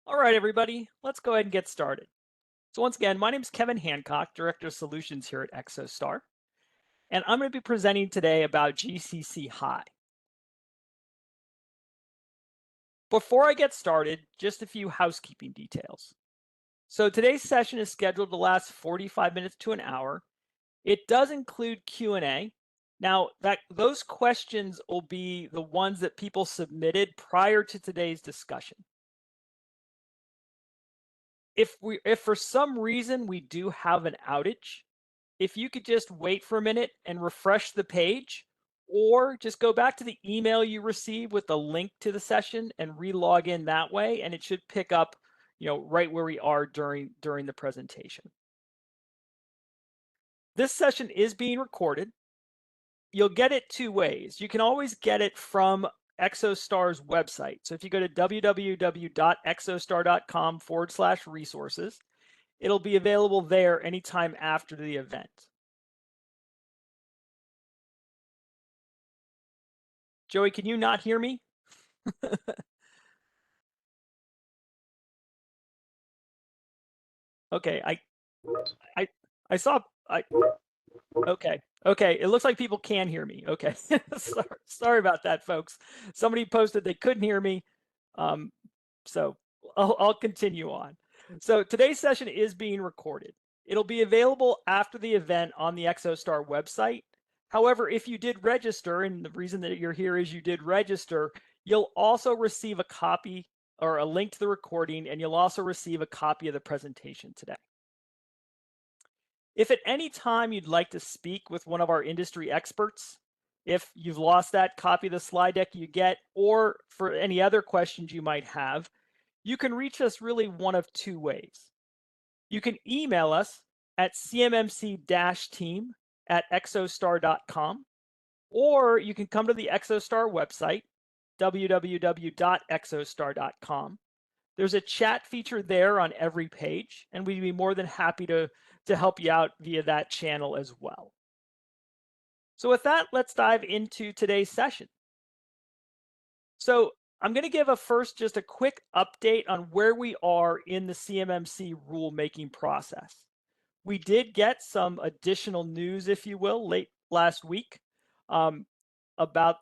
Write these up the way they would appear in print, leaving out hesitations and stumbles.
All right, everybody, let's go ahead and get started. So once again, my name is Kevin Hancock, Director of Solutions here at Exostar, and I'm going to be presenting today about GCC High. Before I get started, just a few housekeeping details. So today's session is scheduled to last 45 minutes to an hour. It does include Q&A. Now, those questions will be the ones that people submitted prior to today's discussion. If for some reason we do have an outage, if you could just wait for a minute and refresh the page, or just go back to the email you received with the link to the session and re-log in that way, and it should pick up, right where we are during the presentation. This session is being recorded. You'll get it two ways. You can always get it from Exostar's website. So if you go to www.exostar.com/resources, it'll be available there anytime after the event. Joey, can you not hear me? Okay, okay, it looks like people can hear me. Okay, sorry about that, folks. Somebody posted they couldn't hear me, so I'll continue on. So today's session is being recorded. It'll be available after the event on the Exostar website. However, if you did register, and the reason that you're here is you did register, you'll also receive a copy or a link to the recording, and you'll also receive a copy of the presentation today. If at any time you'd like to speak with one of our industry experts, if you've lost that copy of the slide deck you get, or for any other questions you might have, you can reach us really one of two ways. You can email us at cmmc-team@exostar.com, or you can come to the Exostar website, www.exostar.com. There's a chat feature there on every page, and we'd be more than happy to help you out via that channel as well. So with that, let's dive into today's session. So I'm going to give just a quick update on where we are in the CMMC rulemaking process. We did get some additional news, if you will, late last week about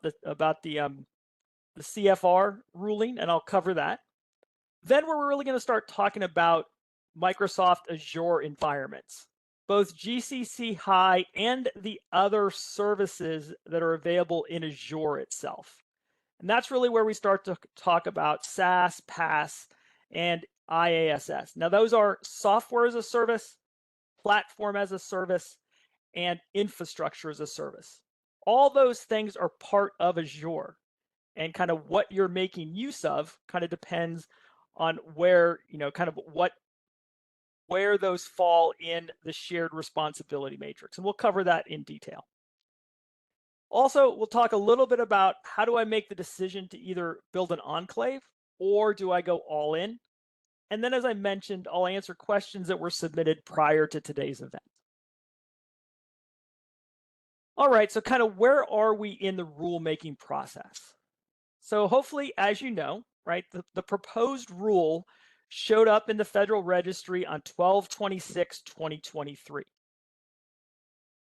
the CFR ruling, and I'll cover that. Then we're really going to start talking about Microsoft Azure environments, both GCC High and the other services that are available in Azure itself. And that's really where we start to talk about SaaS, PaaS, and IaaS. Now, those are software as a service, platform as a service, and infrastructure as a service. All those things are part of Azure, and kind of what you're making use of kind of depends on where, where those fall in the shared responsibility matrix. And we'll cover that in detail. Also, we'll talk a little bit about how do I make the decision to either build an enclave or do I go all in? And then, as I mentioned, I'll answer questions that were submitted prior to today's event. All right, so kind of where are we in the rulemaking process? So hopefully, as you know, right, the proposed rule showed up in the Federal Registry on 12/26/2023.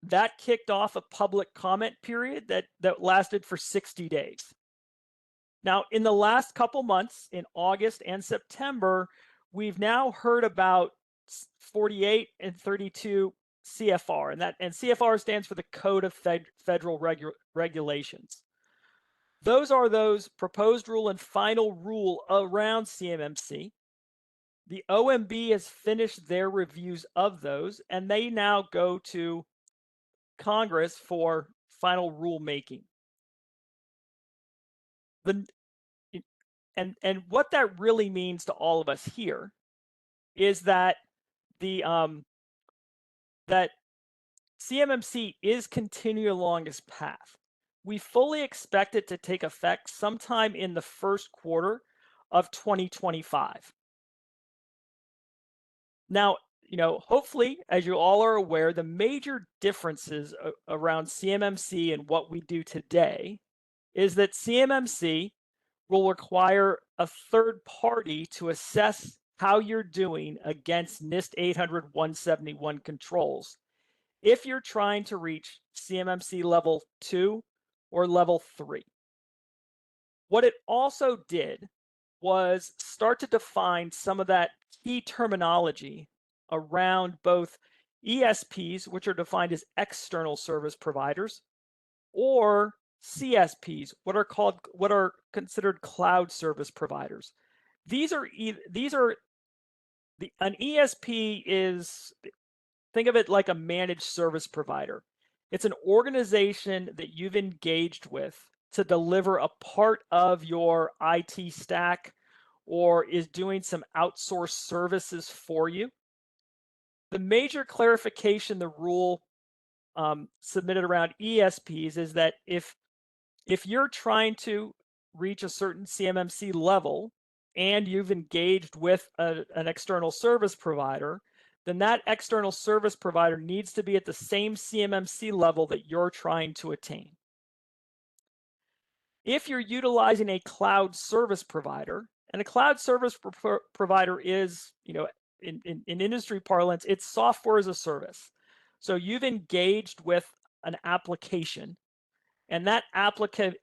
That kicked off a public comment period that lasted for 60 days. Now, in the last couple months, in August and September, we've now heard about 48 and 32 CFR, and CFR stands for the Code of Federal Regulations. Those are those proposed rule and final rule around CMMC. The OMB has finished their reviews of those, and they now go to Congress for final rulemaking. And what that really means to all of us here is that that CMMC is continuing along its path. We fully expect it to take effect sometime in the first quarter of 2025. Now, hopefully, as you all are aware, the major differences around CMMC and what we do today is that CMMC, will require a third party to assess how you're doing against NIST 800-171 controls if you're trying to reach CMMC level 2 or level 3. What it also did was start to define some of that key terminology around both ESPs, which are defined as external service providers, or CSPs, what are considered cloud service providers. An ESP is, think of it like a managed service provider. It's an organization that you've engaged with to deliver a part of your IT stack or is doing some outsourced services for you. The major clarification the rule submitted around ESPs is that if you're trying to reach a certain CMMC level and you've engaged with an external service provider, then that external service provider needs to be at the same CMMC level that you're trying to attain. If you're utilizing a cloud service provider, and a cloud service provider is, in industry parlance, it's software as a service. So you've engaged with an application, and that application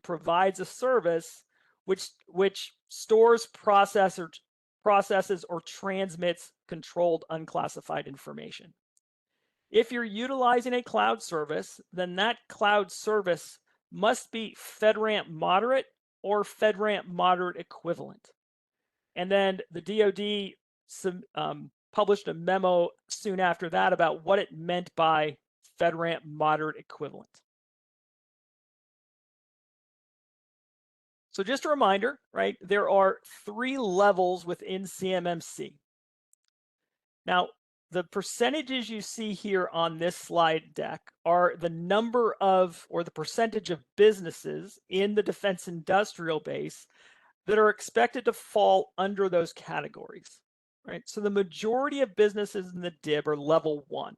provides a service which stores, processes, or transmits controlled unclassified information. If you're utilizing a cloud service, then that cloud service must be FedRAMP moderate or FedRAMP moderate equivalent. And then the DoD published a memo soon after that about what it meant by FedRAMP moderate equivalent. So just a reminder, right? There are 3 levels within CMMC. Now, the percentages you see here on this slide deck are the number of, or the percentage of businesses in the defense industrial base that are expected to fall under those categories, right? So the majority of businesses in the DIB are level 1,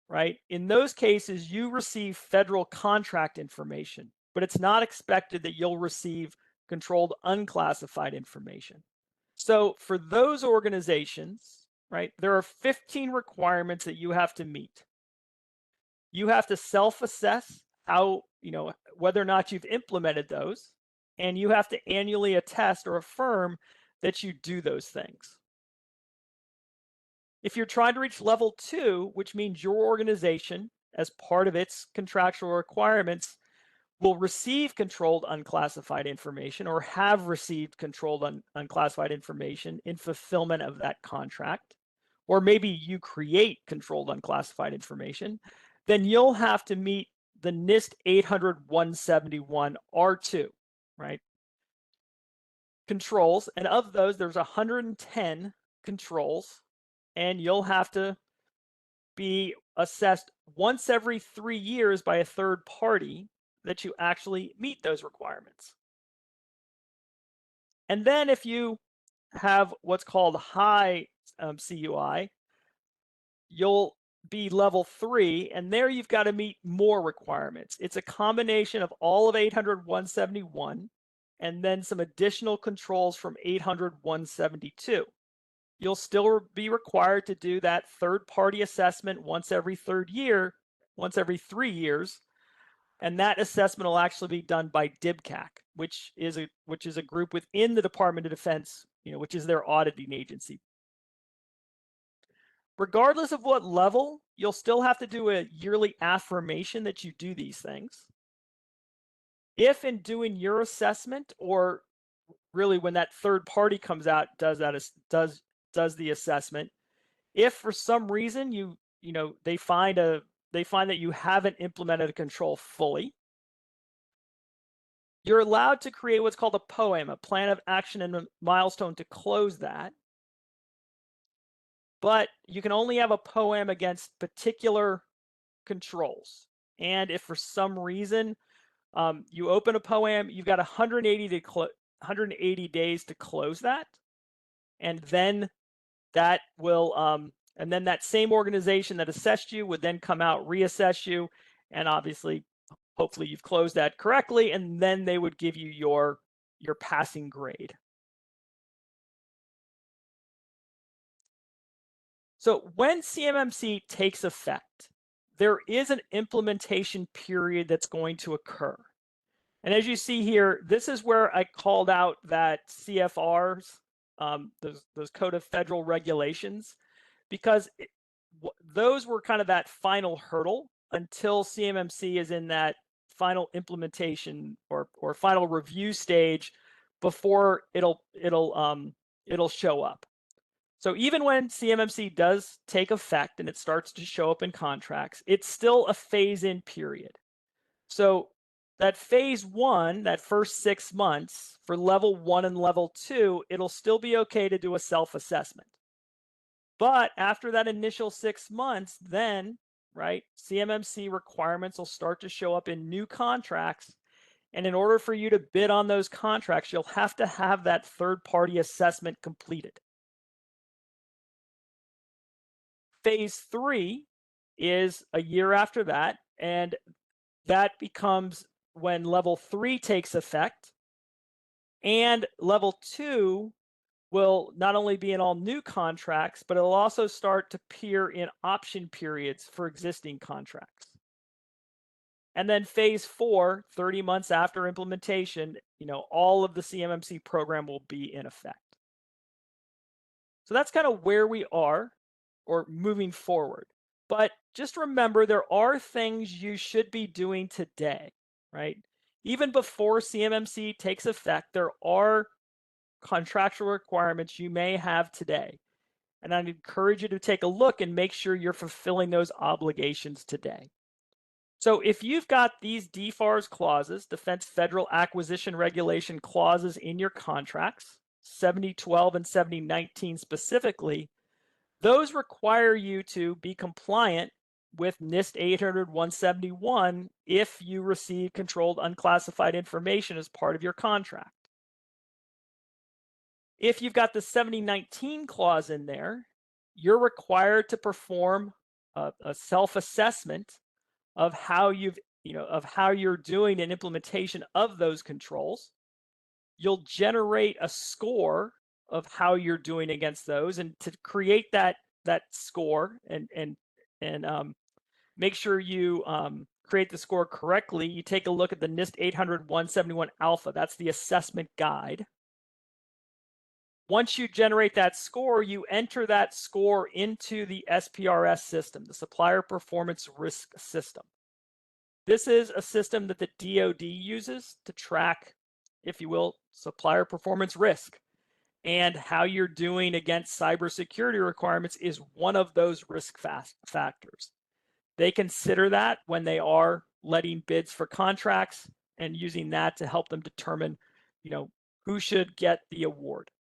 right? In those cases, you receive federal contract information, but it's not expected that you'll receive controlled unclassified information. So for those organizations, right, there are 15 requirements that you have to meet. You have to self-assess how, whether or not you've implemented those, and you have to annually attest or affirm that you do those things. If you're trying to reach level 2, which means your organization, as part of its contractual requirements, will receive controlled unclassified information or have received controlled unclassified information in fulfillment of that contract, or maybe you create controlled unclassified information, then you'll have to meet the NIST 800-171 R2, right? Controls, and of those, there's 110 controls, and you'll have to be assessed once every 3 years by a third party that you actually meet those requirements. And then if you have what's called high CUI, you'll be level 3, and there you've got to meet more requirements. It's a combination of all of 800-171 and then some additional controls from 800-172. You'll still be required to do that third-party assessment once every 3 years, and that assessment will actually be done by DIBCAC, which is a group within the Department of Defense, which is their auditing agency. Regardless of what level, you'll still have to do a yearly affirmation that you do these things. If in doing your assessment, or really when that third party comes out does the assessment, if for some reason they find that you haven't implemented a control fully, you're allowed to create what's called a POAM, a plan of action and a milestone, to close that. But you can only have a POAM against particular controls. And if for some reason you open a POAM, you've got 180 days to close that, and then that will and then that same organization that assessed you would then come out, reassess you, and obviously hopefully you've closed that correctly, and then they would give you your passing grade. So when CMMC takes effect, there is an implementation period that's going to occur. And as you see here, this is where I called out that CFRs, those Code of Federal Regulations, because those were kind of that final hurdle until CMMC is in that final implementation or final review stage before it'll show up. So even when CMMC does take effect and it starts to show up in contracts, it's still a phase-in period. So that phase 1, that first 6 months for level 1 and level 2, it'll still be okay to do a self-assessment. But after that initial 6 months, then, right, CMMC requirements will start to show up in new contracts. And in order for you to bid on those contracts, you'll have to have that third-party assessment completed. Phase 3 is a year after that, and that becomes when level 3 takes effect. And level 2 will not only be in all new contracts, but it'll also start to appear in option periods for existing contracts. And then phase 4, 30 months after implementation, all of the CMMC program will be in effect. So that's kind of where we are, or moving forward. But just remember, there are things you should be doing today, right? Even before CMMC takes effect, there are contractual requirements you may have today. And I'd encourage you to take a look and make sure you're fulfilling those obligations today. So if you've got these DFARS clauses, Defense Federal Acquisition Regulation clauses in your contracts, 7012 and 7019 specifically, those require you to be compliant with NIST 800-171 if you receive controlled unclassified information as part of your contract. If you've got the 7019 clause in there, you're required to perform a self-assessment of how you're doing an implementation of those controls. You'll generate a score of how you're doing against those, and to create that score and make sure you create the score correctly, you take a look at the NIST 800-171 alpha. That's the assessment guide. Once you generate that score, you enter that score into the SPRS system, the Supplier Performance Risk System. This is a system that the DoD uses to track, if you will, supplier performance risk. And how you're doing against cybersecurity requirements is one of those risk factors. They consider that when they are letting bids for contracts and using that to help them determine, who should get the award.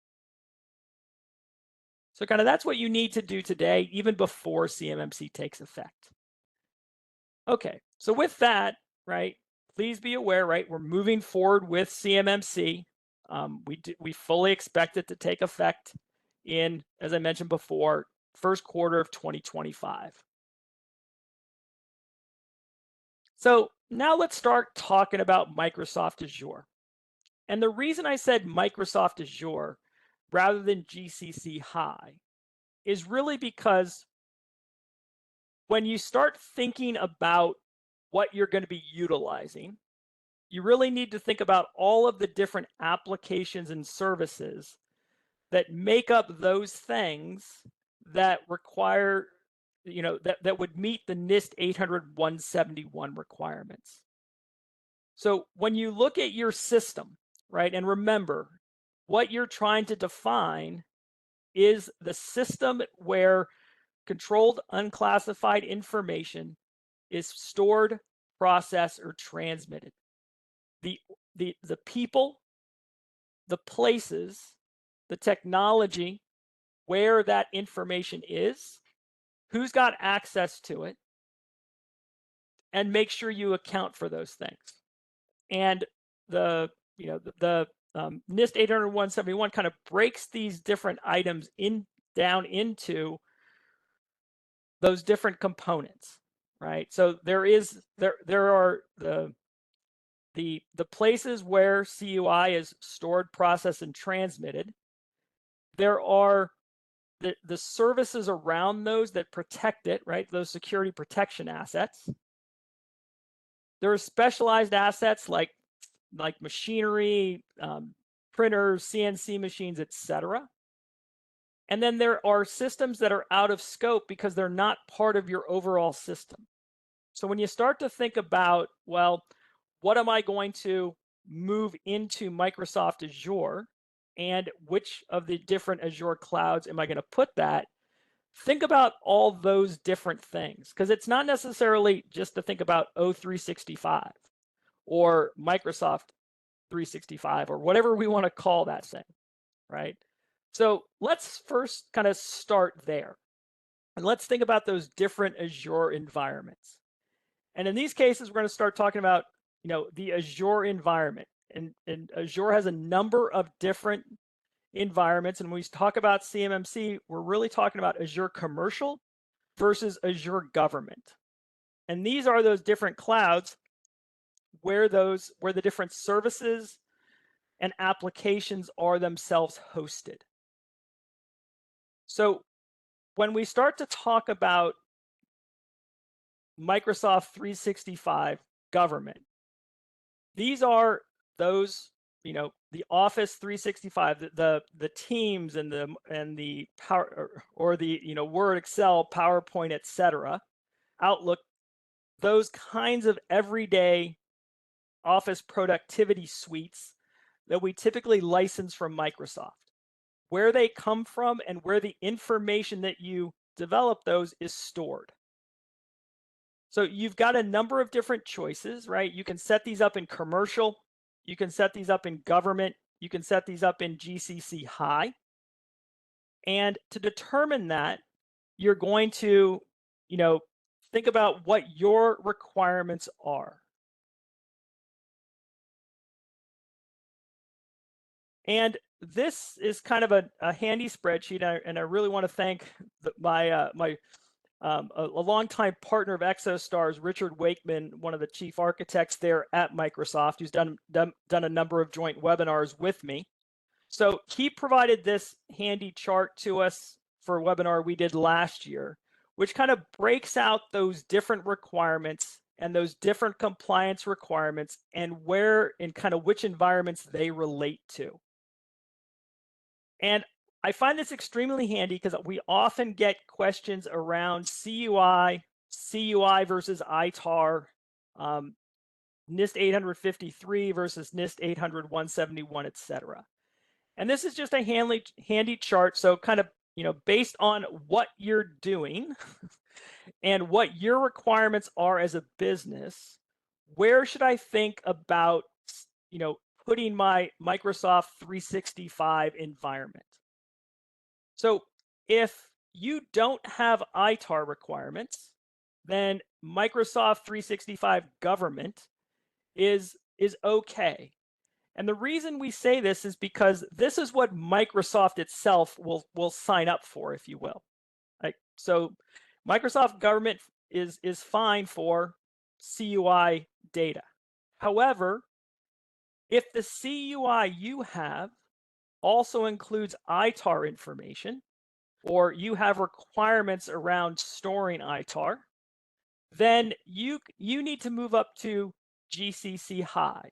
So kind of that's what you need to do today, even before CMMC takes effect. Okay, so with that, right, please be aware, right, we're moving forward with CMMC. We fully expect it to take effect in, as I mentioned before, first quarter of 2025. So now let's start talking about Microsoft Azure. And the reason I said Microsoft Azure rather than GCC High is really because when you start thinking about what you're going to be utilizing, you really need to think about all of the different applications and services that make up those things that require, that would meet the NIST 800-171 requirements. So when you look at your system, right, and remember, what you're trying to define is the system where controlled unclassified information is stored, processed, or transmitted. The people, the places, the technology, where that information is, who's got access to it, and make sure you account for those things. And the NIST 800-171 kind of breaks these different items down into those different components, right? So there are the the places where CUI is stored, processed, and transmitted. There are the services around those that protect it, right? Those security protection assets. There are specialized assets like machinery, printers, CNC machines, etc. And then there are systems that are out of scope because they're not part of your overall system. So when you start to think about, well, what am I going to move into Microsoft Azure, and which of the different Azure clouds am I going to put that? Think about all those different things, because it's not necessarily just to think about O365 or Microsoft 365 or whatever we want to call that thing, right? So let's first kind of start there. And let's think about those different Azure environments. And in these cases, we're going to start talking about, the Azure environment. And Azure has a number of different environments. And when we talk about CMMC, we're really talking about Azure Commercial versus Azure Government. And these are those different clouds where the different services and applications are themselves hosted. So when we start to talk about Microsoft 365 Government, these are those, the Office 365, the Teams and the Power or the Word, Excel, PowerPoint, etc., Outlook, those kinds of everyday Office productivity suites that we typically license from Microsoft. Where they come from and where the information that you develop those is stored. So you've got a number of different choices, right? You can set these up in commercial, you can set these up in government, you can set these up in GCC High. And to determine that, you're going to, think about what your requirements are. And this is kind of a handy spreadsheet, and I really want to thank a longtime partner of Exostar's, Richard Wakeman, one of the chief architects there at Microsoft, who's done a number of joint webinars with me. So he provided this handy chart to us for a webinar we did last year, which kind of breaks out those different requirements and those different compliance requirements and where and kind of which environments they relate to. And I find this extremely handy because we often get questions around CUI versus ITAR, NIST 853 versus NIST 800-171, etc. And this is just a handy chart. So kind of, based on what you're doing and what your requirements are as a business, where should I think about, putting my Microsoft 365 environment? So if you don't have ITAR requirements, then Microsoft 365 Government is okay. And the reason we say this is because this is what Microsoft itself will sign up for, if you will. Right? So Microsoft Government is fine for CUI data. However, if the CUI you have also includes ITAR information, or you have requirements around storing ITAR, then you need to move up to GCC High.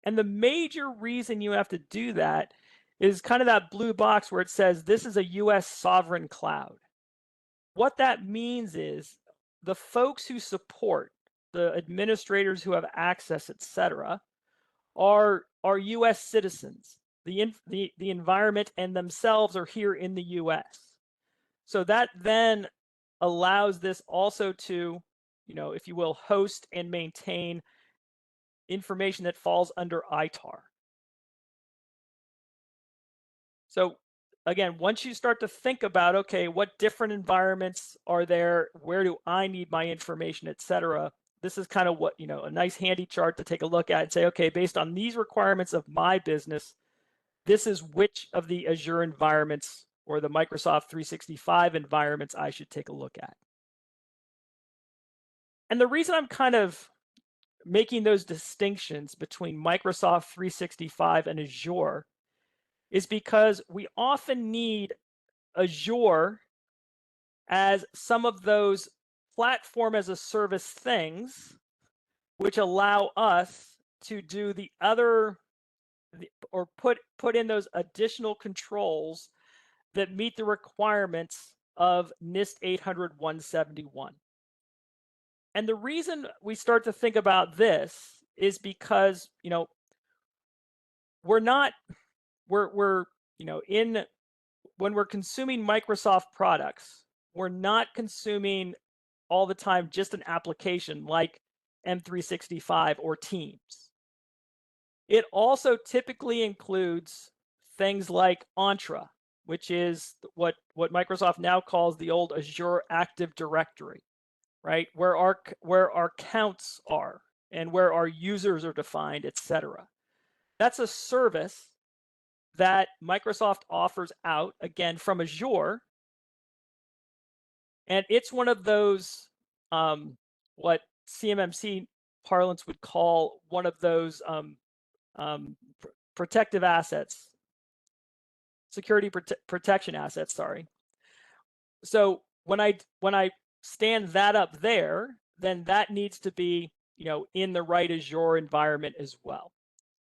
And the major reason you have to do that is kind of that blue box where it says this is a US sovereign cloud. What that means is the folks who support, the administrators who have access, etc., are US citizens. The environment and themselves are here in the US. So that then allows this also to, if you will, host and maintain information that falls under ITAR. So again, once you start to think about, okay, what different environments are there, where do I need my information, etc., this is kind of what, a nice handy chart to take a look at and say, okay, based on these requirements of my business, this is which of the Azure environments or the Microsoft 365 environments I should take a look at. And the reason I'm kind of making those distinctions between Microsoft 365 and Azure is because we often need Azure as some of those platform as a service things, which allow us to do the other, or put in those additional controls that meet the requirements of NIST 800-171. And the reason we start to think about this is because, you know, when we're consuming Microsoft products, we're not consuming all the time just an application like M365 or Teams. It also typically includes things like Entra, which is what Microsoft now calls the old Azure Active Directory, right? Where our counts are and where our users are defined, etc. That's a service that Microsoft offers out, again, from Azure. And it's one of those, what CMMC parlance would call one of those protective assets, security protection assets, sorry. So when I stand that up there, then that needs to be, you know, in the right Azure environment as well.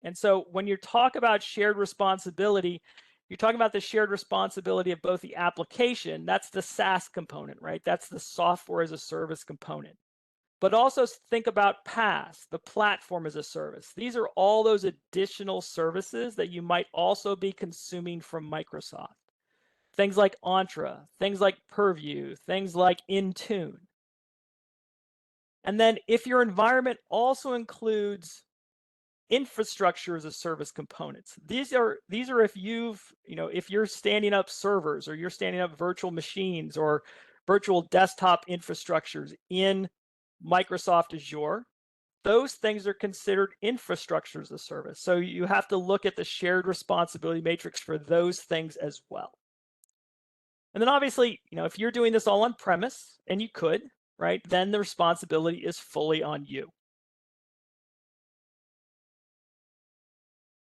And so when you talk about shared responsibility, you're talking about the shared responsibility of both the application, that's the SaaS component, right? That's the software as a service component. But also think about PaaS, the platform as a service. These are all those additional services that you might also be consuming from Microsoft. Things like Entra, things like Purview, things like Intune. And then if your environment also includes infrastructure as a service components, these are if if you're standing up servers, or you're standing up virtual machines or virtual desktop infrastructures in Microsoft Azure, those things are considered infrastructure as a service. So you have to look at the shared responsibility matrix for those things as well. And then obviously, you know, if you're doing this all on premise, and you could, right, then the responsibility is fully on you.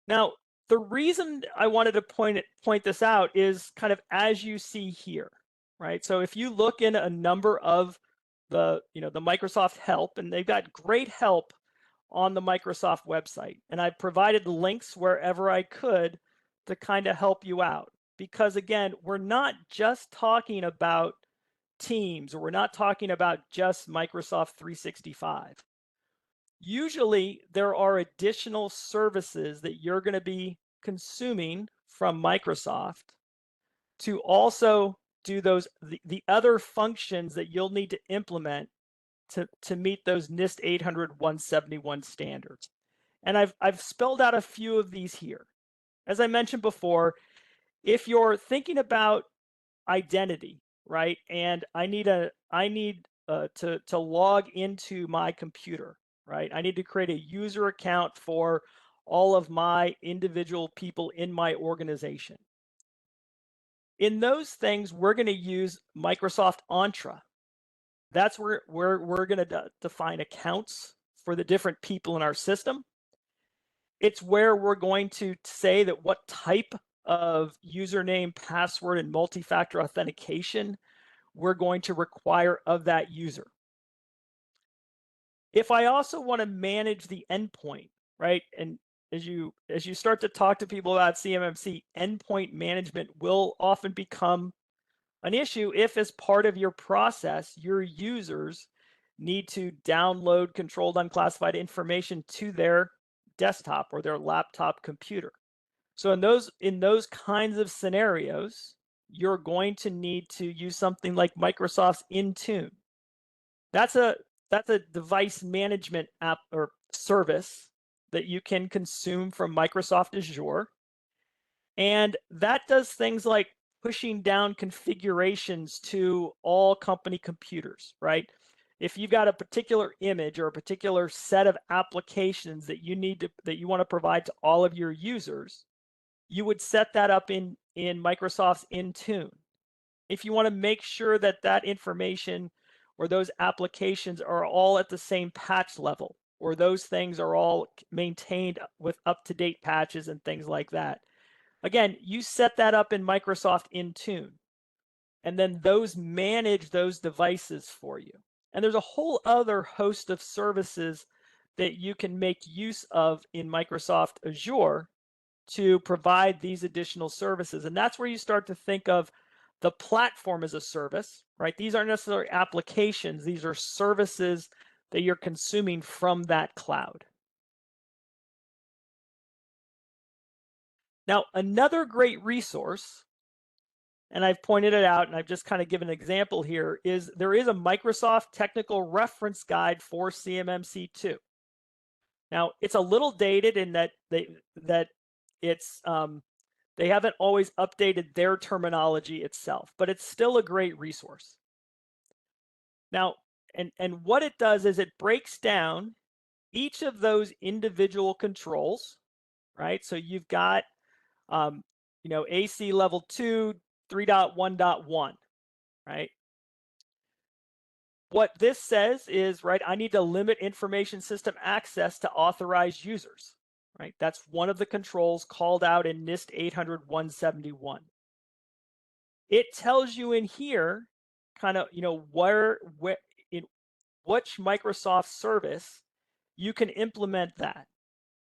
Now, the reason I wanted to point this out is kind of as you see here, right? So if you look in a number of the Microsoft help, and they've got great help on the Microsoft website, and I provided links wherever I could to kind of help you out. Because again, we're not just talking about Teams, or we're not talking about just Microsoft 365. Usually there are additional services that you're going to be consuming from Microsoft to also do those the other functions that you'll need to implement to meet those NIST 800-171 standards. And I've spelled out a few of these here. As I mentioned before, if you're thinking about identity, right, and I need to log into my computer, right? I need to create a user account for all of my individual people in my organization. In those things, we're going to use Microsoft Entra. That's where we're going to define accounts for the different people in our system. It's where we're going to say that what type of username, password, and multi-factor authentication we're going to require of that user. If I also want to manage the endpoint, right, and as you start to talk to people about CMMC, endpoint management will often become an issue if, as part of your process, your users need to download controlled unclassified information to their desktop or their laptop computer. So in those kinds of scenarios, you're going to need to use something like Microsoft's Intune. That's a device management app or service that you can consume from Microsoft Azure. And that does things like pushing down configurations to all company computers, right? If you've got a particular image or a particular set of applications that you want to provide to all of your users, you would set that up in Microsoft's Intune. If you want to make sure that that information or those applications are all at the same patch level, or those things are all maintained with up-to-date patches and things like that. Again, you set that up in Microsoft Intune, and then those manage those devices for you. And there's a whole other host of services that you can make use of in Microsoft Azure to provide these additional services. And that's where you start to think of the platform as a service, right? These aren't necessarily applications. These are services that you're consuming from that cloud. Now, another great resource, and I've pointed it out and I've just kind of given an example here, is there is a Microsoft technical reference guide for CMMC 2. Now, it's a little dated in that they haven't always updated their terminology itself, but it's still a great resource. Now, and what it does is it breaks down each of those individual controls, right? So you've got, AC level 2, 3.1.1, right? What this says is, right, I need to limit information system access to authorized users, right? That's one of the controls called out in NIST 800-171. It tells you in here kind of, where in which Microsoft service you can implement that.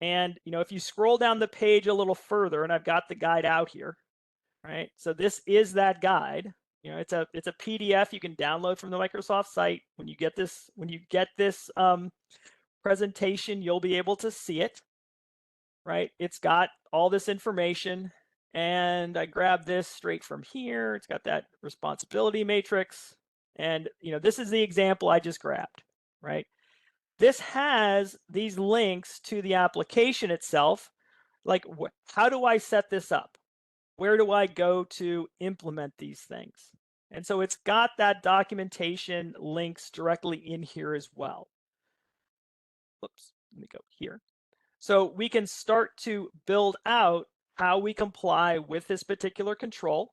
And, if you scroll down the page a little further, and I've got the guide out here, right? So this is that guide. It's a PDF you can download from the Microsoft site. When you get this presentation, you'll be able to see it, right? It's got all this information, and I grabbed this straight from here. It's got that responsibility matrix, and this is the example I just grabbed, right? This has these links to the application itself. Like, how do I set this up? Where do I go to implement these things? And so it's got that documentation links directly in here as well. Oops, let me go here. So we can start to build out how we comply with this particular control.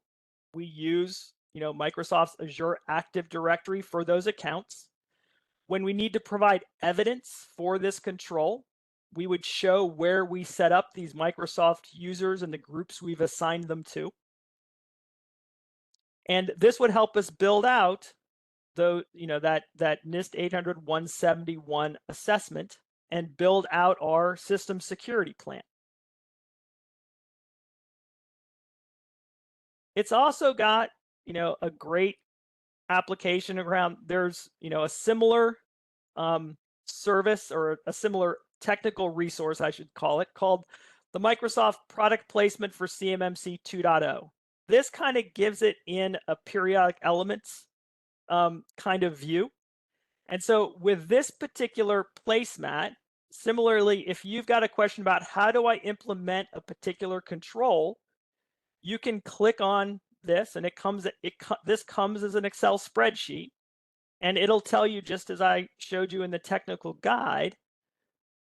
We use, Microsoft's Azure Active Directory for those accounts. When we need to provide evidence for this control, we would show where we set up these Microsoft users and the groups we've assigned them to. And this would help us build out that NIST 800-171 assessment and build out our system security plan. It's also got, a great application around, there's, a similar service or a similar technical resource, I should call it, called the Microsoft Product Placement for CMMC 2.0. This kind of gives it in a periodic elements kind of view. And so with this particular placemat, similarly, if you've got a question about how do I implement a particular control, you can click on this, and this comes as an Excel spreadsheet, and it'll tell you, just as I showed you in the technical guide,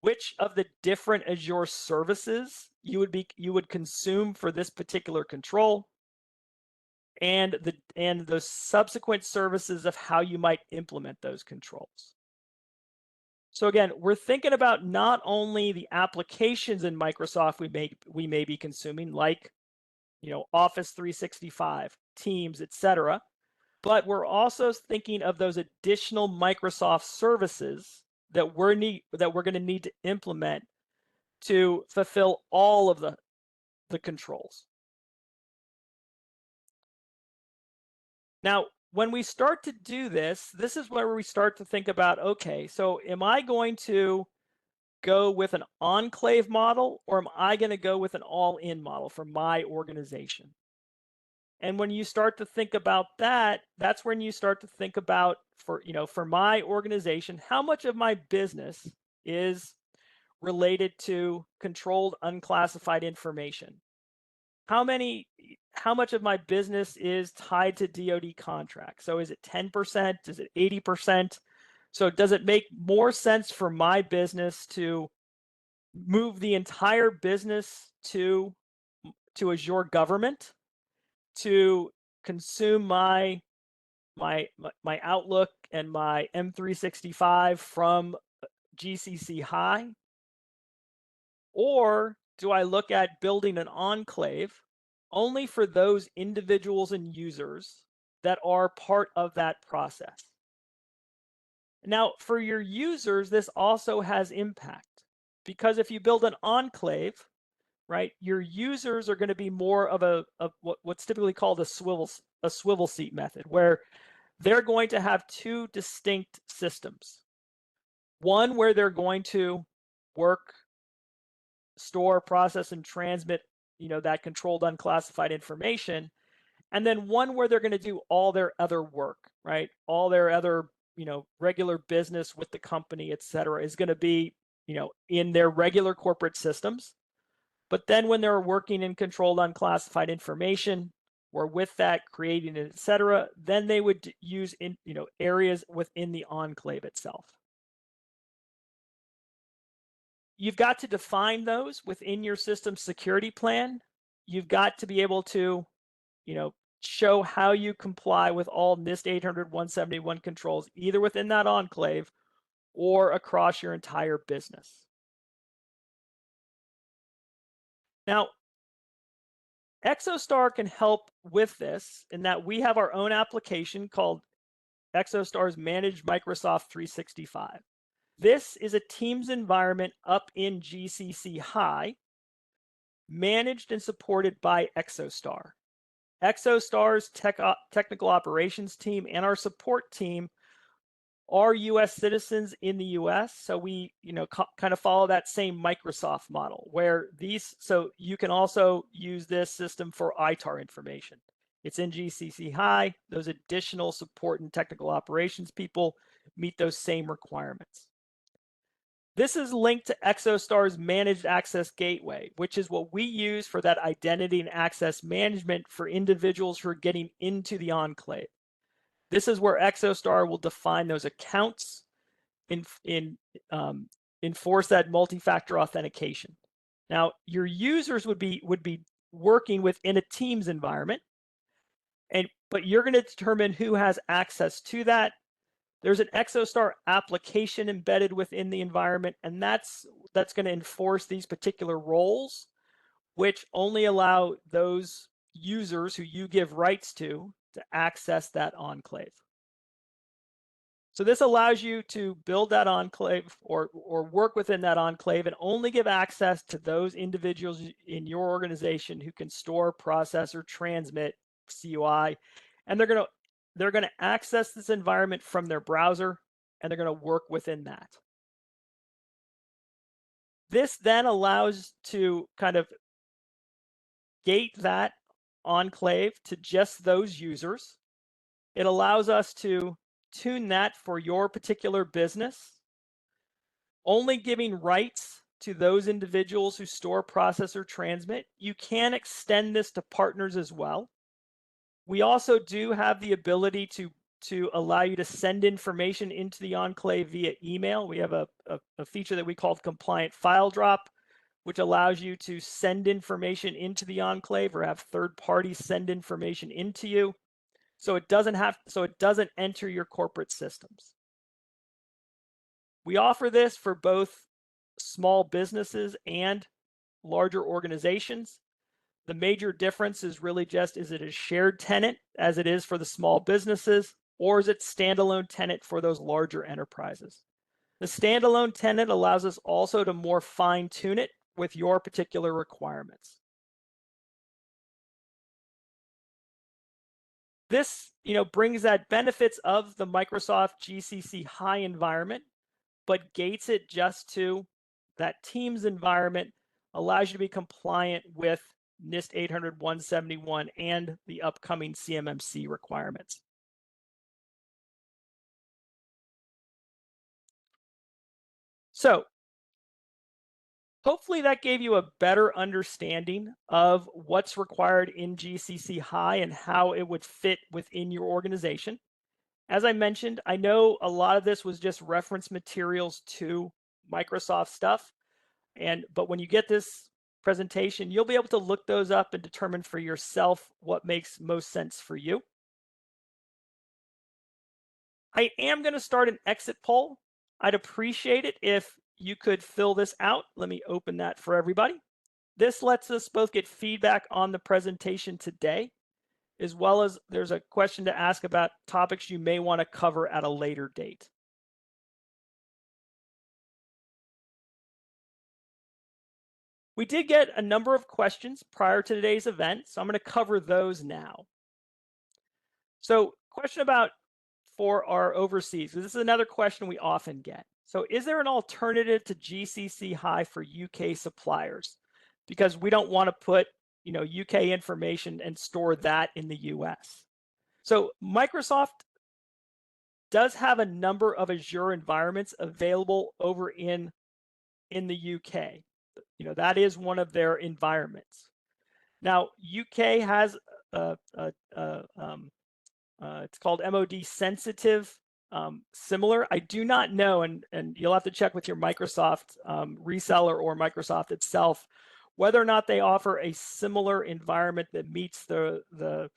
which of the different Azure services you would consume for this particular control, and the subsequent services of how you might implement those controls. So again, we're thinking about not only the applications in Microsoft we may be consuming, like Office 365, Teams, etc., but we're also thinking of those additional Microsoft services that we're going to need to implement to fulfill all of the controls. Now, when we start to do this, this is where we start to think about, okay, so am I going to go with an enclave model, or am I going to go with an all-in model for my organization? And when you start to think about that, that's when you start to think about, for my organization, how much of my business is related to controlled unclassified information? How much of my business is tied to DoD contracts? So is it 10%? Is it 80%? So does it make more sense for my business to move the entire business to Azure Government, to consume my Outlook and my M365 from GCC High? Or do I look at building an enclave only for those individuals and users that are part of that process? Now, for your users, this also has impact, because if you build an enclave, right, your users are going to be more of what's typically called a swivel seat method, where they're going to have two distinct systems. One where they're going to work, store, process, and transmit, that controlled unclassified information, and then one where they're going to do all their other work, right? All their other, regular business with the company, et cetera, is going to be, in their regular corporate systems. But then when they're working in controlled unclassified information, or with that creating it, et cetera, then they would use areas within the enclave itself. You've got to define those within your system security plan. You've got to be able to, show how you comply with all NIST 800-171 controls, either within that enclave or across your entire business. Now, Exostar can help with this in that we have our own application called Exostar's Managed Microsoft 365. This is a Teams environment up in GCC High, managed and supported by Exostar. Exostar's technical operations team and our support team are US citizens in the US, so we kind of follow that same Microsoft model, where so you can also use this system for ITAR information. It's in GCC High. Those additional support and technical operations people meet those same requirements. This is linked to Exostar's Managed Access Gateway, which is what we use for that identity and access management for individuals who are getting into the enclave. This is where Exostar will define those accounts, enforce that multi-factor authentication. Now, your users would be working within a Teams environment, but you're going to determine who has access to that. There's an Exostar application embedded within the environment, and that's going to enforce these particular roles, which only allow those users who you give rights to access that enclave. So this allows you to build that enclave or work within that enclave and only give access to those individuals in your organization who can store, process, or transmit CUI, and they're going to access this environment from their browser, and they're going to work within that. This then allows to kind of gate that enclave to just those users. It allows us to tune that for your particular business, only giving rights to those individuals who store, process, or transmit. You can extend this to partners as well. We also do have the ability to allow you to send information into the enclave via email. We have a feature that we call compliant file drop, which allows you to send information into the enclave or have third parties send information into you, so it doesn't enter your corporate systems. We offer this for both small businesses and larger organizations. The major difference is really just, is it a shared tenant as it is for the small businesses, or is it standalone tenant for those larger enterprises? The standalone tenant allows us also to more fine tune it with your particular requirements. This, brings that benefits of the Microsoft GCC High environment, but gates it just to that Teams environment, allows you to be compliant with NIST 800-171 and the upcoming CMMC requirements. So hopefully that gave you a better understanding of what's required in GCC High and how it would fit within your organization. As I mentioned, I know a lot of this was just reference materials to Microsoft stuff, but when you get this presentation, you'll be able to look those up and determine for yourself what makes most sense for you. I am going to start an exit poll I'd appreciate it if you could fill this out. Let me open that for everybody. This lets us both get feedback on the presentation today, as well as there's a question to ask about topics you may want to cover at a later date. We did get a number of questions prior to today's event, so I'm going to cover those now. So, question about for our overseas. This is another question we often get. So, is there an alternative to GCC High for UK suppliers? Because we don't want to put, UK information and store that in the US. So, Microsoft does have a number of Azure environments available over in the UK. That is one of their environments. Now, UK has it's called MOD sensitive, similar. I do not know, and you'll have to check with your Microsoft reseller or Microsoft itself, whether or not they offer a similar environment that meets the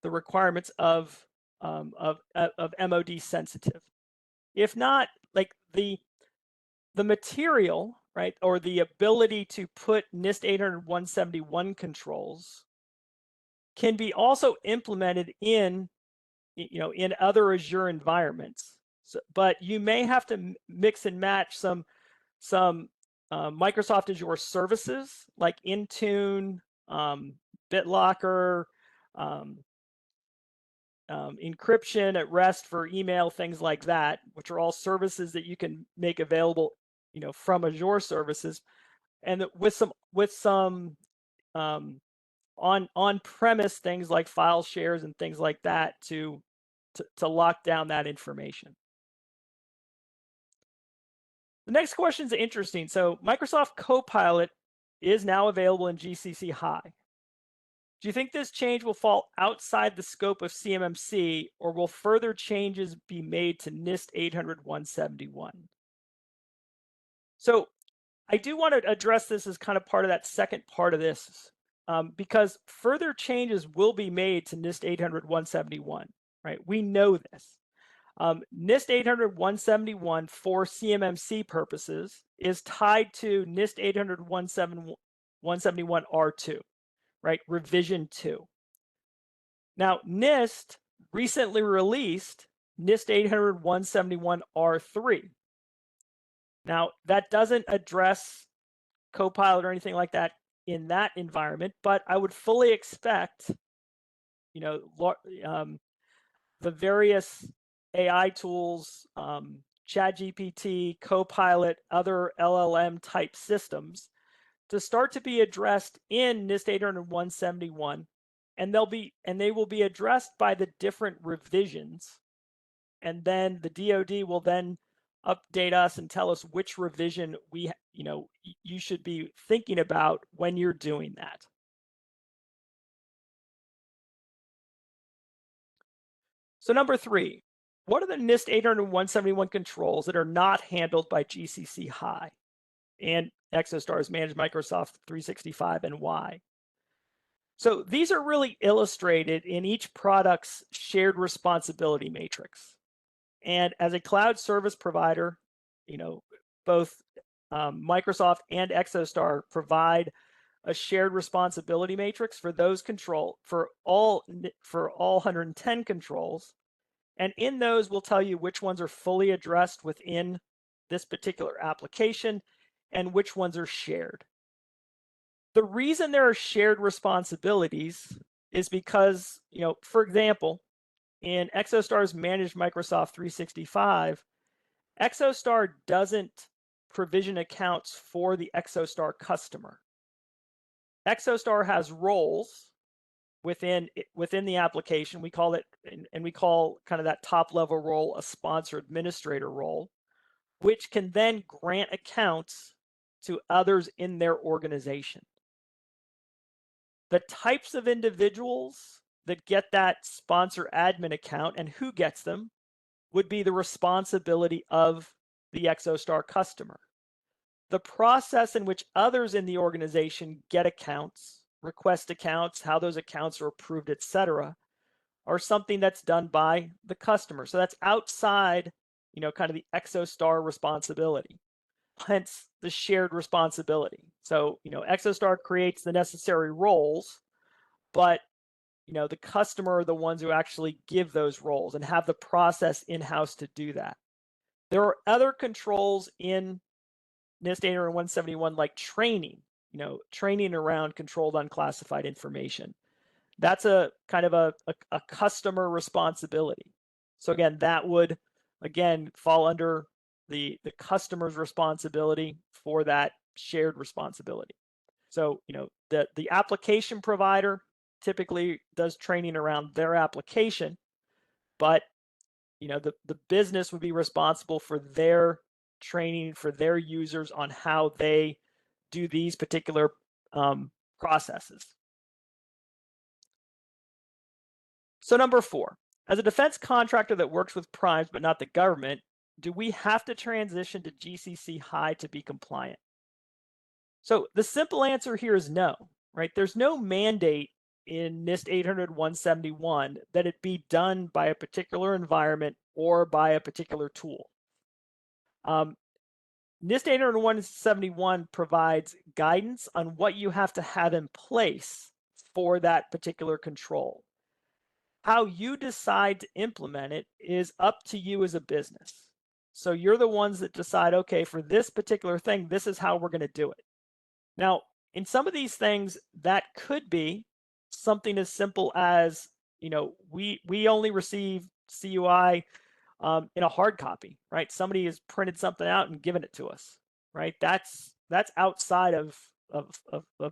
requirements of MOD sensitive. If not, like the material, right, or the ability to put NIST 800-171 controls can be also implemented in other Azure environments. So, but you may have to mix and match some Microsoft Azure services like Intune, BitLocker, encryption at rest for email, things like that, which are all services that you can make available, from Azure services, and with some on-premise things like file shares and things like that to lock down that information. The next question is interesting. So Microsoft Copilot is now available in GCC High. Do you think this change will fall outside the scope of CMMC, or will further changes be made to NIST 800-171? So I do want to address this as kind of part of that second part of this, because further changes will be made to NIST 800-171, right? We know this. NIST 800-171 for CMMC purposes is tied to NIST 800-171 R2, right? Revision 2. Now, NIST recently released NIST 800-171 R3. Now, that doesn't address Copilot or anything like that in that environment, but I would fully expect, the various AI tools, ChatGPT, Copilot, other LLM type systems to start to be addressed in NIST 800-171, and they will be addressed by the different revisions, and then the DoD will then update us and tell us which revision you should be thinking about when you're doing that. So number 3, what are the NIST 800-171 controls that are not handled by GCC High and Exostar's managed Microsoft 365, and why? So these are really illustrated in each product's shared responsibility matrix. And as a cloud service provider, both Microsoft and Exostar provide a shared responsibility matrix for those for all 110 controls. And in those, we'll tell you which ones are fully addressed within this particular application and which ones are shared. The reason there are shared responsibilities is because, for example, in Exostar's managed Microsoft 365, Exostar doesn't provision accounts for the Exostar customer. Exostar has roles within the application. We call it, and we call kind of that top level role a sponsor administrator role, which can then grant accounts to others in their organization. The types of individuals that get that sponsor admin account and who gets them would be the responsibility of the Exostar customer. The process in which others in the organization get accounts, request accounts, how those accounts are approved, etc., are something that's done by the customer. So that's outside kind of the Exostar responsibility, hence the shared responsibility. So, Exostar creates the necessary roles, but the customer are the ones who actually give those roles and have the process in-house to do that. There are other controls in NIST 800-171 like training, training around controlled unclassified information. That's a kind of a customer responsibility. So again, that would fall under the customer's responsibility for that shared responsibility. So the application provider typically does training around their application, but the business would be responsible for their training for their users on how they do these particular processes. So number 4, as a defense contractor that works with primes but not the government, do we have to transition to GCC High to be compliant? So the simple answer here is no, right? There's no mandate in NIST 800-171 that it be done by a particular environment or by a particular tool. NIST 800-171 provides guidance on what you have to have in place for that particular control. How you decide to implement it is up to you as a business. So you're the ones that decide, okay, for this particular thing, this is how we're going to do it. Now, in some of these things, that could be something as simple as, we only receive CUI in a hard copy, right? Somebody has printed something out and given it to us, right? That's outside of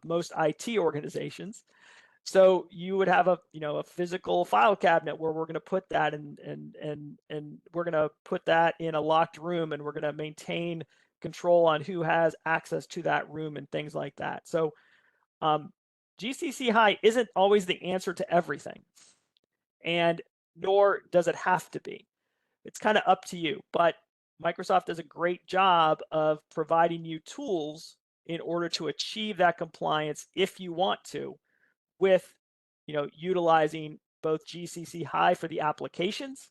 most IT organizations. So you would have a physical file cabinet where we're going to put that and we're going to put that in a locked room, and we're going to maintain control on who has access to that room and things like that. So GCC High isn't always the answer to everything, and nor does it have to be. It's kind of up to you, but Microsoft does a great job of providing you tools in order to achieve that compliance if you want to, with utilizing both GCC High for the applications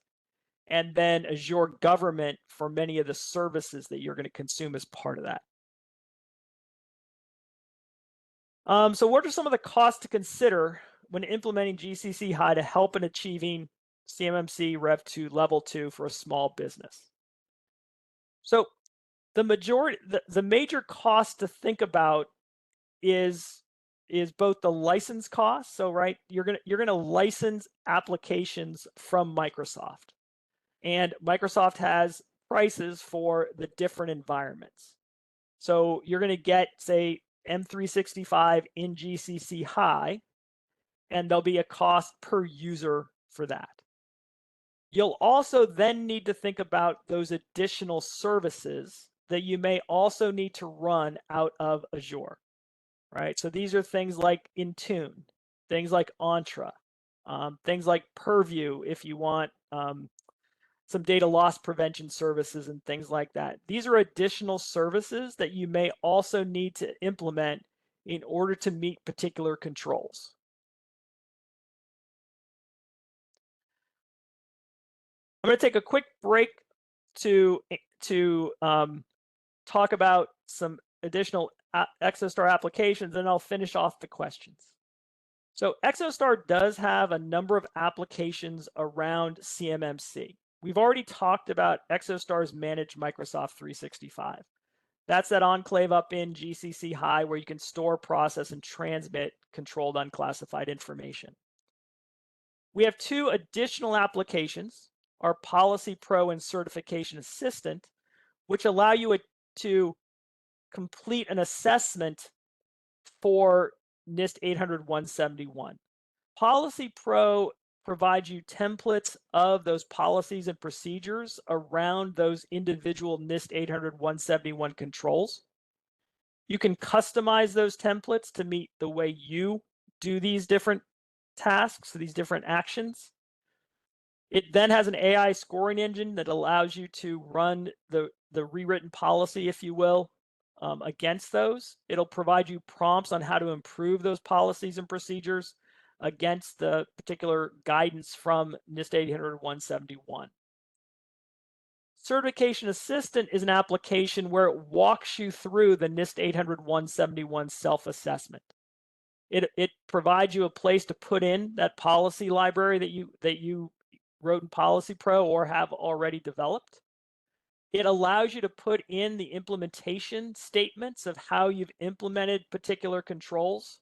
and then Azure Government for many of the services that you're going to consume as part of that. So what are some of the costs to consider when implementing GCC High to help in achieving CMMC Rev 2 Level 2 for a small business? So the major cost to think about is both the license cost. So right, you're gonna license applications from Microsoft, and Microsoft has prices for the different environments. So you're gonna get, say, M365 in GCC High, and there'll be a cost per user for that. You'll also then need to think about those additional services that you may also need to run out of Azure. Right? So these are things like Intune, things like Entra, things like Purview if you want some data loss prevention services and things like that. These are additional services that you may also need to implement in order to meet particular controls. I'm going to take a quick break to talk about some additional Exostar applications, and I'll finish off the questions. So Exostar does have a number of applications around CMMC. We've already talked about Exostar's managed Microsoft 365. That's that enclave up in GCC High where you can store, process, and transmit controlled unclassified information. We have 2 additional applications, our Policy Pro and Certification Assistant, which allow you to complete an assessment for NIST 800-171. Policy Pro provides you templates of those policies and procedures around those individual NIST 800-171 controls. You can customize those templates to meet the way you do these different tasks, these different actions. It then has an AI scoring engine that allows you to run the rewritten policy, if you will, against those. It'll provide you prompts on how to improve those policies and procedures against the particular guidance from NIST 800-171. Certification Assistant is an application where it walks you through the NIST 800-171 self-assessment. It provides you a place to put in that policy library that you wrote in Policy Pro or have already developed. It allows you to put in the implementation statements of how you've implemented particular controls.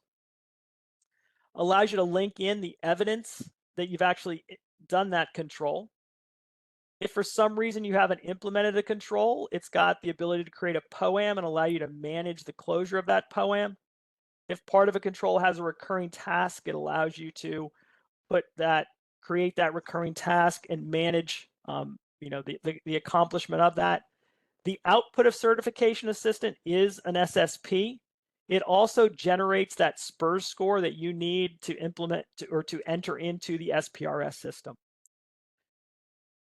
Allows you to link in the evidence that you've actually done that control. If for some reason you haven't implemented a control, it's got the ability to create a POAM and allow you to manage the closure of that POAM. If part of a control has a recurring task, it allows you to create that recurring task and manage the accomplishment of that. The output of Certification Assistant is an SSP. It also generates that SPRS score that you need to implement or to enter into the SPRS system.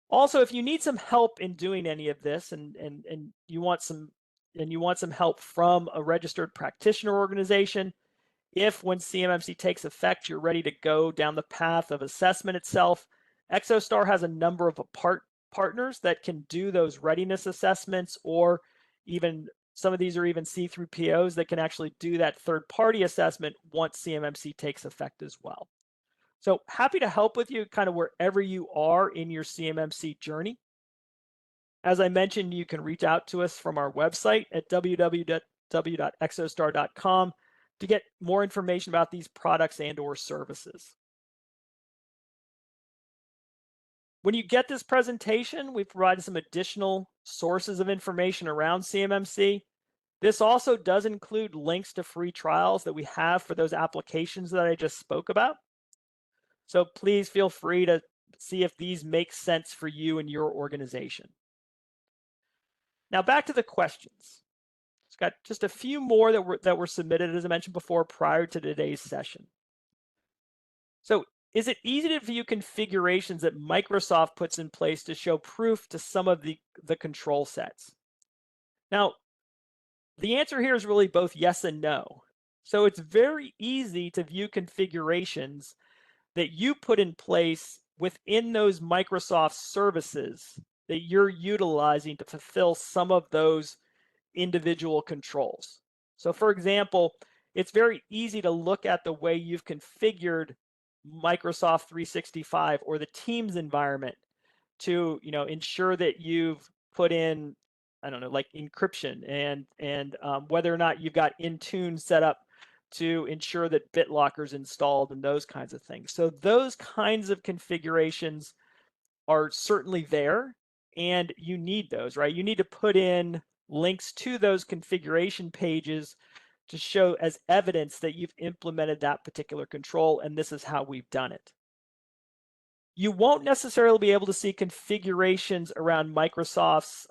Also, if you need some help in doing any of this and you want some help from a registered practitioner organization, if when CMMC takes effect, you're ready to go down the path of assessment itself, Exostar has a number of partners that can do those readiness assessments, or even some of these are even see-through POs that can actually do that third-party assessment once CMMC takes effect as well. So happy to help with you kind of wherever you are in your CMMC journey. As I mentioned, you can reach out to us from our website at www.exostar.com to get more information about these products and/or services. When you get this presentation, we've provided some additional sources of information around CMMC. This also does include links to free trials that we have for those applications that I just spoke about. So please feel free to see if these make sense for you and your organization. Now back to the questions. It's got just a few more that were submitted, as I mentioned before, prior to today's session. So is it easy to view configurations that Microsoft puts in place to show proof to some of the control sets? Now, the answer here is really both yes and no. So it's very easy to view configurations that you put in place within those Microsoft services that you're utilizing to fulfill some of those individual controls. So for example, it's very easy to look at the way you've configured Microsoft 365 or the Teams environment to ensure that you've put in, I don't know, like encryption and whether or not you've got Intune set up to ensure that BitLocker is installed and those kinds of things. So those kinds of configurations are certainly there, and you need those, right? You need to put in links to those configuration pages to show as evidence that you've implemented that particular control, and this is how we've done it. You won't necessarily be able to see configurations around Microsoft's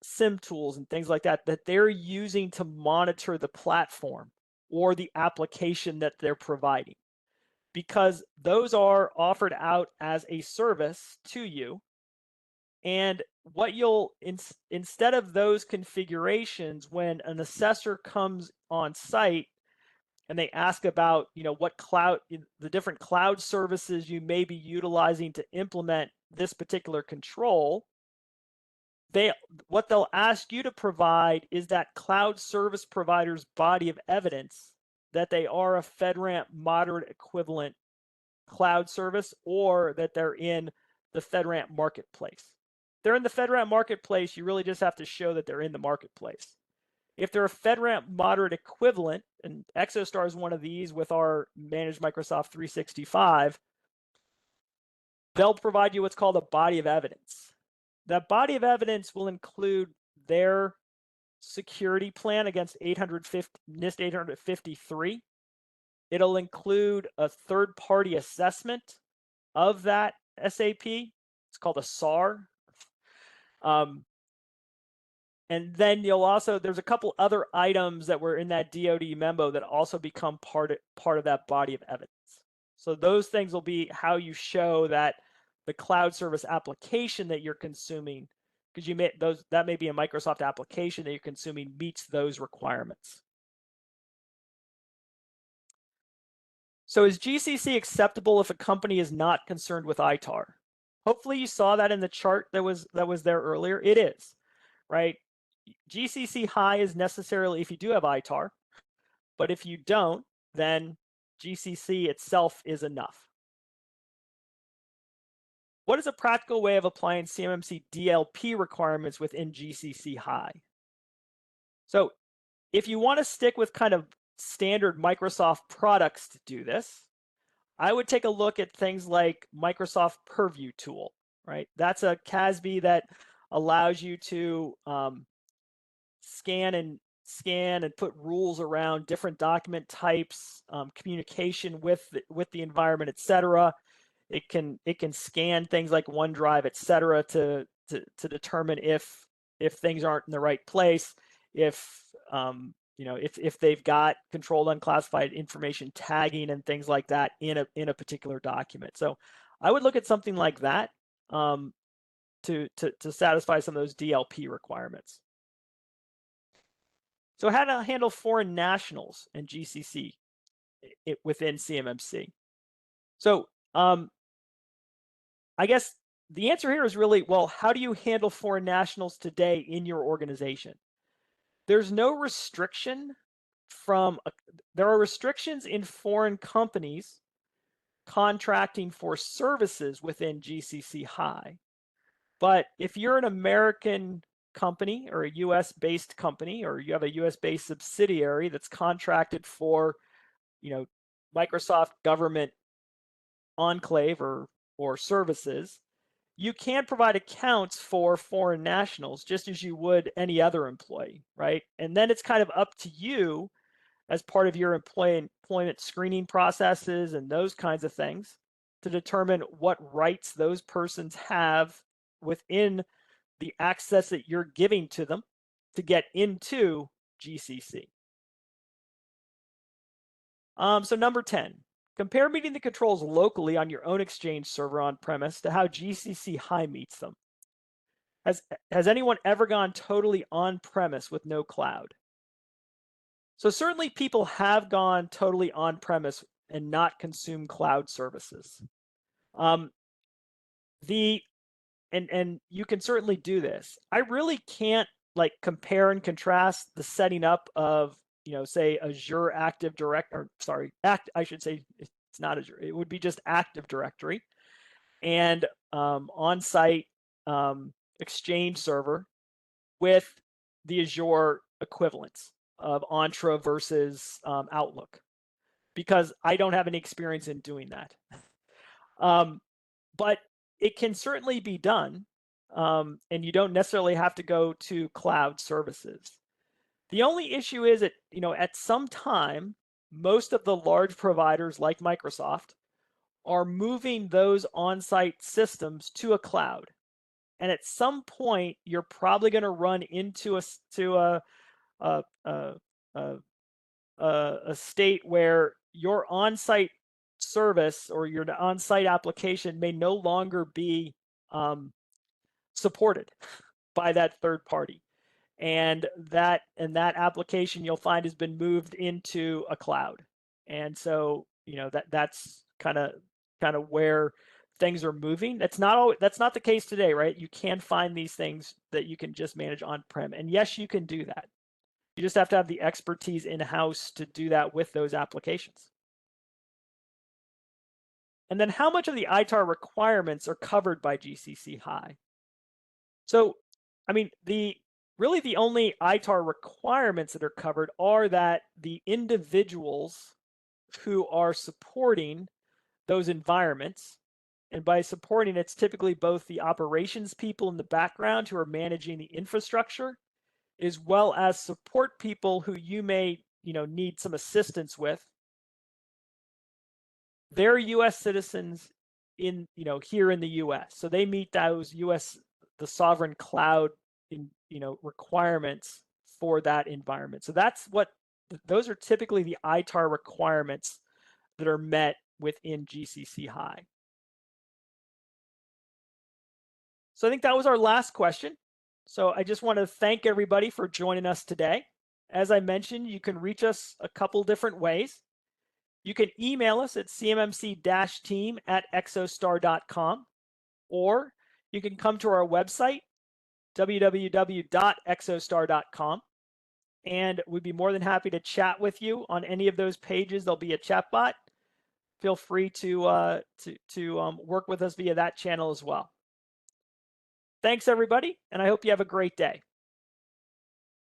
SIM tools and things like that they're using to monitor the platform or the application that they're providing, because those are offered out as a service to you. And what you'll, instead of those configurations, when an assessor comes on site and they ask about, what the different cloud services you may be utilizing to implement this particular control, what they'll ask you to provide is that cloud service provider's body of evidence that they are a FedRAMP moderate equivalent cloud service, or that they're in the FedRAMP marketplace. If they're in the FedRAMP marketplace, you really just have to show that they're in the marketplace. If they're a FedRAMP moderate equivalent, and Exostar is one of these with our managed Microsoft 365, they'll provide you what's called a body of evidence. That body of evidence will include their security plan against NIST 853. It'll include a third-party assessment of that SAP. It's called a SAR. And then there's a couple other items that were in that DoD memo that also become part of that body of evidence. So those things will be how you show that the cloud service application that you're consuming, because that may be a Microsoft application that you're consuming, meets those requirements. So is GCC acceptable if a company is not concerned with ITAR? Hopefully you saw that in the chart that was there earlier. It is, right? GCC High is necessarily if you do have ITAR, but if you don't, then GCC itself is enough. What is a practical way of applying CMMC DLP requirements within GCC High? So if you want to stick with kind of standard Microsoft products to do this, I would take a look at things like Microsoft Purview tool, right? That's a CASB that allows you to scan and put rules around different document types, communication with the environment, etc. It can scan things like OneDrive, etc. to determine if things aren't in the right place, if if they've got controlled unclassified information tagging and things like that in a particular document. So I would look at something like that to satisfy some of those DLP requirements. So how to handle foreign nationals and GCC within CMMC. So I guess the answer here is really, well, how do you handle foreign nationals today in your organization? There's no restriction there are restrictions in foreign companies contracting for services within GCC High. But if you're an American company or a US-based company, or you have a US-based subsidiary that's contracted for, Microsoft government Enclave or services, you can provide accounts for foreign nationals just as you would any other employee, right? And then it's kind of up to you as part of your employment screening processes and those kinds of things to determine what rights those persons have within the access that you're giving to them to get into GCC. So number 10, compare meeting the controls locally on your own Exchange server on premise to how GCC High meets them. Has anyone ever gone totally on premise with no cloud? So certainly people have gone totally on premise and not consumed cloud services. And you can certainly do this. I really can't like compare and contrast the setting up of, say Azure Active Directory, I should say it's not Azure, it would be just Active Directory and on-site Exchange server with the Azure equivalents of Entra versus Outlook, because I don't have any experience in doing that. But it can certainly be done, and you don't necessarily have to go to cloud services. The only issue is that, at some time, most of the large providers like Microsoft are moving those on-site systems to a cloud. And at some point, you're probably going to run into a state where your on-site service or your on-site application may no longer be supported by that third party, and that application you'll find has been moved into a cloud. And so that's kind of where things are moving. That's not the case today, right? You can find these things that you can just manage on-prem, and yes, you can do that. You just have to have the expertise in-house to do that with those applications. And then how much of the ITAR requirements are covered by GCC High? So, I mean, really the only ITAR requirements that are covered are that the individuals who are supporting those environments, and by supporting, it's typically both the operations people in the background who are managing the infrastructure, as well as support people who you may need some assistance with. They're US citizens in here in the US, so they meet those the sovereign cloud requirements for that environment. So those are typically the ITAR requirements that are met within GCC High. So I think that was our last question. So I just want to thank everybody for joining us today. As I mentioned, you can reach us a couple different ways. You can email us at cmmc-team@exostar.com, or you can come to our website, www.exostar.com, and we'd be more than happy to chat with you on any of those pages. There'll be a chat bot. Feel free to work with us via that channel as well. Thanks, everybody, and I hope you have a great day.